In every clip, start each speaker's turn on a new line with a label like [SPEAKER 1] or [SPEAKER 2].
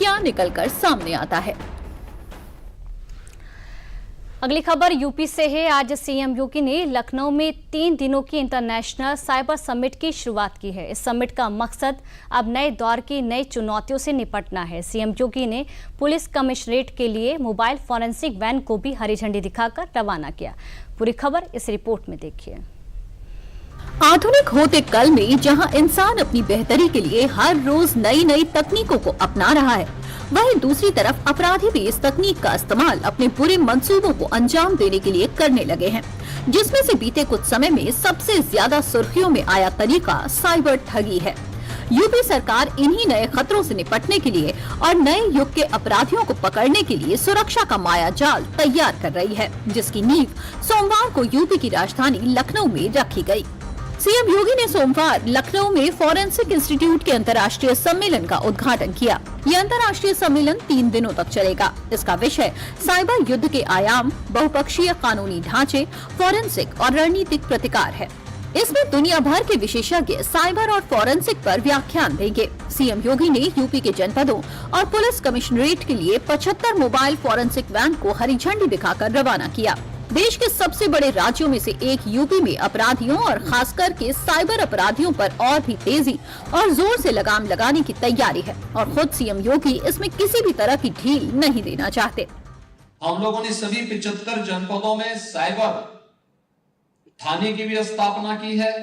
[SPEAKER 1] क्या निकलकर सामने आता है।
[SPEAKER 2] अगली खबर यूपी से है। आज सीएम योगी ने लखनऊ में 3 दिनों की इंटरनेशनल साइबर समिट की शुरुआत की है। इस समिट का मकसद अब नए दौर की नई चुनौतियों से निपटना है। सीएम योगी ने पुलिस कमिश्नरेट के लिए मोबाइल फॉरेंसिक वैन को भी हरी झंडी दिखाकर रवाना किया। पूरी खबर इस रिपोर्ट में देखिए।
[SPEAKER 1] आधुनिक होते कल में जहां इंसान अपनी बेहतरी के लिए हर रोज नई नई तकनीकों को अपना रहा है, वहीं दूसरी तरफ अपराधी भी इस तकनीक का इस्तेमाल अपने बुरे मंसूबों को अंजाम देने के लिए करने लगे हैं, जिसमें से बीते कुछ समय में सबसे ज्यादा सुर्खियों में आया तरीका साइबर ठगी है। यूपी सरकार इन्हीं नए खतरों से निपटने के लिए और नए युग के अपराधियों को पकड़ने के लिए सुरक्षा का माया जाल तैयार कर रही है, जिसकी नींव सोमवार को यूपी की राजधानी लखनऊ में रखी गयी। सीएम योगी ने सोमवार लखनऊ में फॉरेंसिक इंस्टीट्यूट के अंतर्राष्ट्रीय सम्मेलन का उद्घाटन किया। यह अंतर्राष्ट्रीय सम्मेलन 3 दिनों तक चलेगा। इसका विषय साइबर युद्ध के आयाम, बहुपक्षीय कानूनी ढांचे, फॉरेंसिक और रणनीतिक प्रतिकार है। इसमें दुनिया भर के विशेषज्ञ साइबर और फॉरेंसिक पर व्याख्यान देंगे। सीएम योगी ने यूपी के जनपदों और पुलिस कमिश्नरेट के लिए 75 मोबाइल फॉरेंसिक वैन को हरी झंडी दिखाकर रवाना किया। देश के सबसे बड़े राज्यों में से एक यूपी में अपराधियों और खासकर के साइबर अपराधियों पर और भी तेजी और जोर से लगाम लगाने की तैयारी है और खुद सीएम योगी इसमें किसी भी तरह की ढील नहीं देना चाहते।
[SPEAKER 3] हम लोगों ने सभी 75 जनपदों में साइबर थाने की भी स्थापना की है।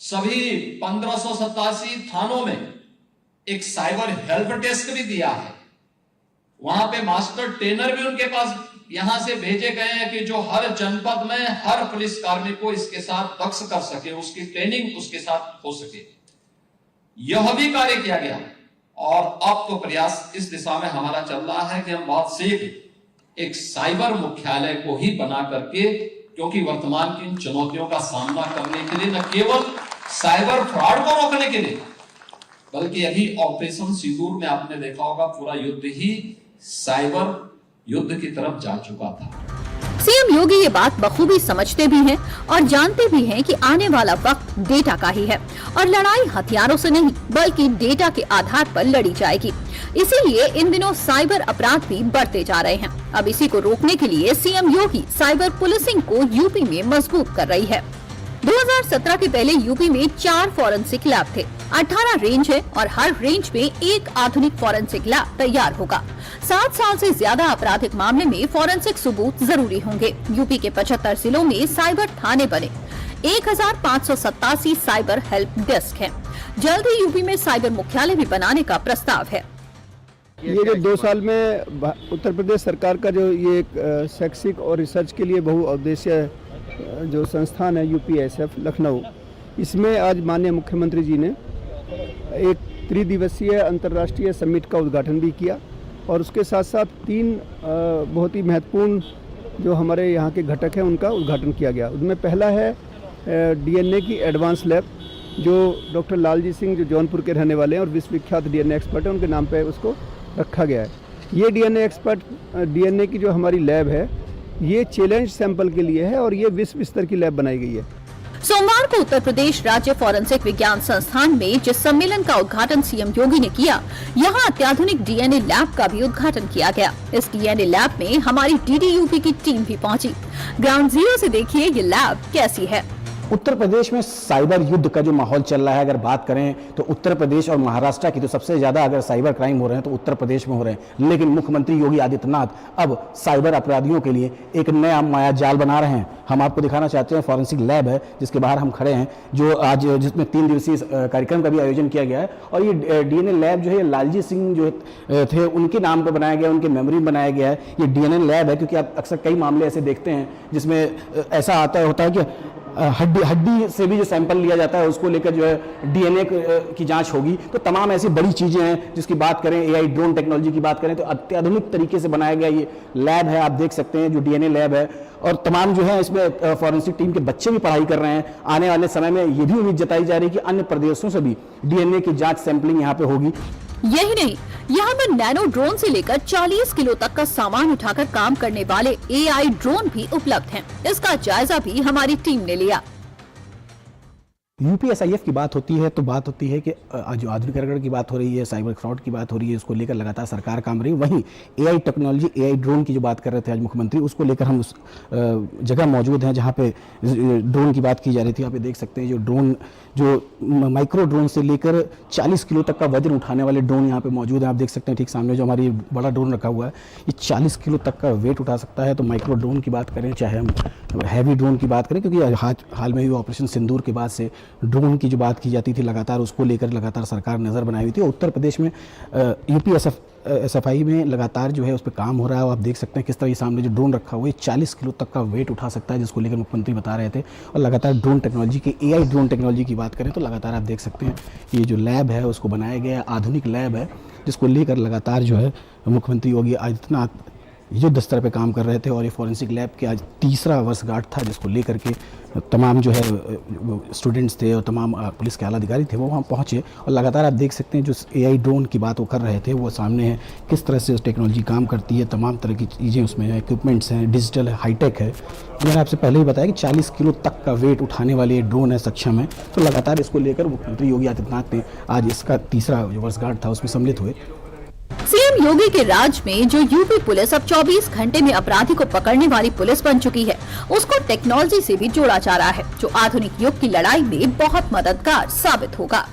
[SPEAKER 3] सभी 1587 थानों में एक साइबर हेल्प डेस्क भी दिया है। वहां पे मास्टर ट्रेनर भी उनके पास यहां से भेजे गए हैं कि जो हर जनपद में हर पुलिस कार्मिक को इसके साथ दक्ष कर सके, उसकी ट्रेनिंग उसके साथ हो सके। यह भी कार्य किया गया और अब तो प्रयास इस दिशा में हमारा चल रहा है कि हम बहुत शीघ्र एक साइबर मुख्यालय को ही बना करके, क्योंकि वर्तमान की इन चुनौतियों का सामना करने के लिए न केवल साइबर फ्रॉड को रोकने के लिए, बल्कि अभी ऑपरेशन सिंदूर में आपने देखा होगा पूरा युद्ध ही साइबर युद्ध की तरफ जा चुका था।
[SPEAKER 1] सीएम योगी ये बात बखूबी समझते भी हैं और जानते भी हैं कि आने वाला वक्त डेटा का ही है और लड़ाई हथियारों से नहीं बल्कि डेटा के आधार पर लड़ी जाएगी। इसीलिए इन दिनों साइबर अपराध भी बढ़ते जा रहे हैं। अब इसी को रोकने के लिए सीएम योगी साइबर पुलिसिंग को यूपी में मजबूत कर रही है। 2017 के पहले यूपी में 4 फॉरेंसिक लैब थे, 18 रेंज है और हर रेंज में एक आधुनिक फॉरेंसिक लैब तैयार होगा। 7 साल से ज्यादा आपराधिक मामले में फॉरेंसिक सबूत जरूरी होंगे। यूपी के 75 जिलों में साइबर थाने बने, 1587 साइबर हेल्प डेस्क हैं। जल्द ही यूपी में साइबर मुख्यालय भी बनाने का प्रस्ताव है।
[SPEAKER 4] ये जो 2 साल में उत्तर प्रदेश सरकार का जो ये शैक्षिक और रिसर्च के लिए बहुउद्देशीय जो संस्थान है यूपीएसएफ लखनऊ, इसमें आज माननीय मुख्यमंत्री जी ने एक 3 दिवसीय अंतर्राष्ट्रीय समिट का उद्घाटन भी किया और उसके साथ साथ 3 बहुत ही महत्वपूर्ण जो हमारे यहाँ के घटक हैं उनका उद्घाटन किया गया। उनमें पहला है डीएनए की एडवांस लैब, जो डॉक्टर लालजी सिंह जो जौनपुर के रहने वाले हैं और विश्वविख्यात डीएनए एक्सपर्ट हैं, उनके नाम पे उसको रखा गया है। ये डीएनए की जो हमारी लैब है ये चैलेंज सैंपल के लिए है और ये विश्व स्तर की लैब बनाई गई है।
[SPEAKER 1] सोमवार को उत्तर प्रदेश राज्य फॉरेंसिक विज्ञान संस्थान में जिस सम्मेलन का उद्घाटन सीएम योगी ने किया, यहाँ अत्याधुनिक डीएनए लैब का भी उद्घाटन किया गया। इस डीएनए लैब में हमारी डीडीयूपी की टीम भी पहुंची। ग्राउंड जीरो से देखिए ये लैब कैसी है।
[SPEAKER 5] उत्तर प्रदेश में साइबर युद्ध का जो माहौल चल रहा है, अगर बात करें तो उत्तर प्रदेश और महाराष्ट्र की तो सबसे ज्यादा अगर साइबर क्राइम हो रहे हैं तो उत्तर प्रदेश में हो रहे हैं। लेकिन मुख्यमंत्री योगी आदित्यनाथ अब साइबर अपराधियों के लिए एक नया माया जाल बना रहे हैं। हम आपको दिखाना चाहते हैं, फॉरेंसिक लैब है जिसके बाहर हम खड़े हैं, जो आज जिसमें 3 दिवसीय कार्यक्रम का भी आयोजन किया गया है। और ये डीएनए लैब जो है लालजी सिंह जो थे उनके नाम पर बनाया गया, उनके मेमोरी में बनाया गया है। ये डीएनए लैब है क्योंकि आप अक्सर कई मामले ऐसे देखते हैं जिसमें ऐसा होता है कि हड्डी से भी जो सैंपल लिया जाता है उसको लेकर जो है डीएनए की जांच होगी। तो तमाम ऐसी बड़ी चीजें हैं जिसकी बात करें, एआई ड्रोन टेक्नोलॉजी की बात करें तो अत्याधुनिक तरीके से बनाया गया ये लैब है। आप देख सकते हैं जो डीएनए लैब है और तमाम जो है इसमें फॉरेंसिक टीम के बच्चे भी पढ़ाई कर रहे हैं। आने वाले समय में ये भी उम्मीद जताई जा रही है कि अन्य प्रदेशों से भी डीएनए की जांच सैंपलिंग यहाँ पे होगी।
[SPEAKER 1] यही नहीं, यहाँ पर नैनो ड्रोन से लेकर 40 किलो तक का सामान उठाकर काम करने वाले एआई ड्रोन भी उपलब्ध हैं। इसका जायजा भी हमारी टीम ने लिया।
[SPEAKER 5] यूपीएसआईएफ की बात होती है तो बात होती है कि जो आधुनिकीकरण की बात हो रही है, साइबर फ्रॉड की बात हो रही है, उसको लेकर लगातार सरकार काम रही है। वहीं एआई टेक्नोलॉजी, एआई ड्रोन की जो बात कर रहे थे आज मुख्यमंत्री, उसको लेकर हम उस जगह मौजूद हैं जहां पे ड्रोन की बात की जा रही थी। आप देख सकते हैं जो ड्रोन, जो माइक्रो ड्रोन से लेकर 40 किलो तक का वजन उठाने वाले ड्रोन यहाँ पे मौजूद हैं। आप देख सकते हैं ठीक सामने जो हमारी बड़ा ड्रोन रखा हुआ है, ये 40 किलो तक का वेट उठा सकता है। तो माइक्रो ड्रोन की बात करें, चाहे हम हैवी ड्रोन की बात करें, क्योंकि हाल में हुई ऑपरेशन सिंदूर के बाद से ड्रोन की जो बात की जाती थी लगातार, उसको लेकर लगातार सरकार नज़र बनाई हुई थी। उत्तर प्रदेश में यूपीएसएफआई में लगातार जो है उस पर काम हो रहा है। आप देख सकते हैं किस तरह ये सामने जो ड्रोन रखा हुआ है 40 किलो तक का वेट उठा सकता है, जिसको लेकर मुख्यमंत्री बता रहे थे। और लगातार ड्रोन टेक्नोलॉजी की, एआई ड्रोन टेक्नोलॉजी की बात करें तो लगातार आप देख सकते हैं ये जो लैब है उसको बनाया गया है, आधुनिक लैब है, जिसको लेकर लगातार जो है मुख्यमंत्री योगी आदित्यनाथ युद्ध स्तर पे काम कर रहे थे। और ये फॉरेंसिक लैब के आज तीसरा वर्षगांठ था, जिसको लेकर के तमाम जो है स्टूडेंट्स थे और तमाम पुलिस के आला अधिकारी थे वो वहाँ पहुँचे। और लगातार आप देख सकते हैं जो एआई ड्रोन की बात वो कर रहे थे वो सामने है, किस तरह से उस टेक्नोलॉजी काम करती है, तमाम तरह की चीज़ें उसमें हैं, इक्विपमेंट्स हैं, डिजिटल है, हाईटेक है। मैंने आपसे पहले ही बताया कि 40 किलो तक का वेट उठाने वाले ये ड्रोन है, सक्षम है। तो लगातार इसको लेकर मुख्यमंत्री योगी आदित्यनाथ ने आज इसका तीसरा जो वर्षगांठ था उसमें सम्मिलित हुए।
[SPEAKER 1] सीएम योगी के राज में जो यूपी पुलिस अब 24 घंटे में अपराधी को पकड़ने वाली पुलिस बन चुकी है, उसको टेक्नोलॉजी से भी जोड़ा जा रहा है, जो आधुनिक युग की लड़ाई में बहुत मददगार साबित होगा।